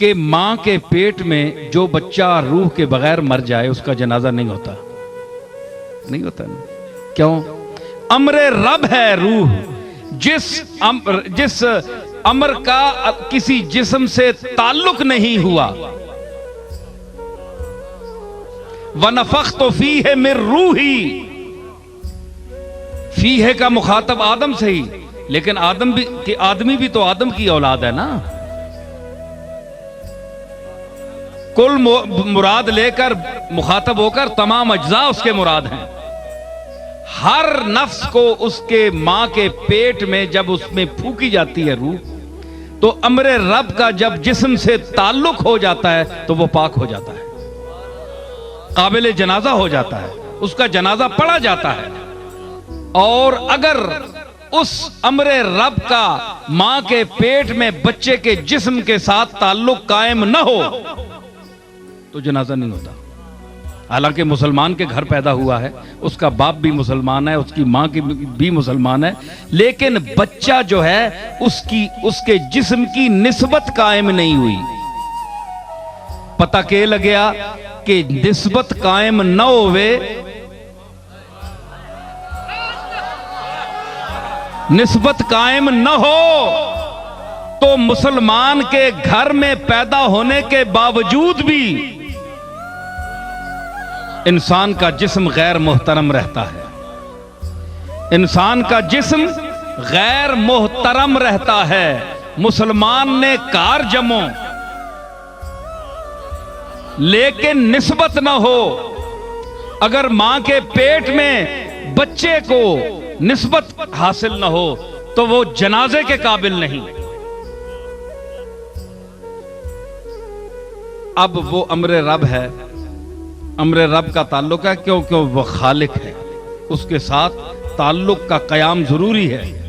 کہ ماں کے پیٹ میں جو بچہ روح کے بغیر مر جائے اس کا جنازہ نہیں ہوتا، نہیں ہوتا نا۔ کیوں؟ امر رب ہے روح، جس امر کا کسی جسم سے تعلق نہیں ہوا۔ وَنَفَخْتُ فِيهِ مِن رُوحِي، فیہ کا مخاطب آدم سے ہی، لیکن آدمی بھی تو آدم کی اولاد ہے نا۔ کل مراد لے کر مخاطب ہو کر تمام اجزاء اس کے مراد ہیں۔ ہر نفس کو اس کے ماں کے پیٹ میں جب اس میں پھونکی جاتی ہے روح، تو امر رب کا جب جسم سے تعلق ہو جاتا ہے تو وہ پاک ہو جاتا ہے، قابل جنازہ ہو جاتا ہے، اس کا جنازہ پڑھا جاتا ہے۔ اور اگر اس امر رب کا ماں کے پیٹ میں بچے کے جسم کے ساتھ تعلق قائم نہ ہو تو جنازہ نہیں ہوتا۔ حالانکہ مسلمان کے گھر پیدا ہوا ہے، اس کا باپ بھی مسلمان ہے، اس کی ماں بھی مسلمان ہے، لیکن بچہ جو ہے اس کے جسم کی نسبت قائم نہیں ہوئی۔ پتہ کہ لگیا کہ نسبت قائم نہ ہوئے، نسبت قائم نہ ہو تو مسلمان کے گھر میں پیدا ہونے کے باوجود بھی انسان کا جسم غیر محترم رہتا ہے، انسان کا جسم غیر محترم رہتا ہے۔ مسلمان نے کار جمو لیکن نسبت نہ ہو، اگر ماں کے پیٹ میں بچے کو نسبت حاصل نہ ہو تو وہ جنازے کے قابل نہیں۔ اب وہ امر رب ہے، امر رب کا تعلق ہے، کیونکہ وہ خالق ہے، اس کے ساتھ تعلق کا قیام ضروری ہے۔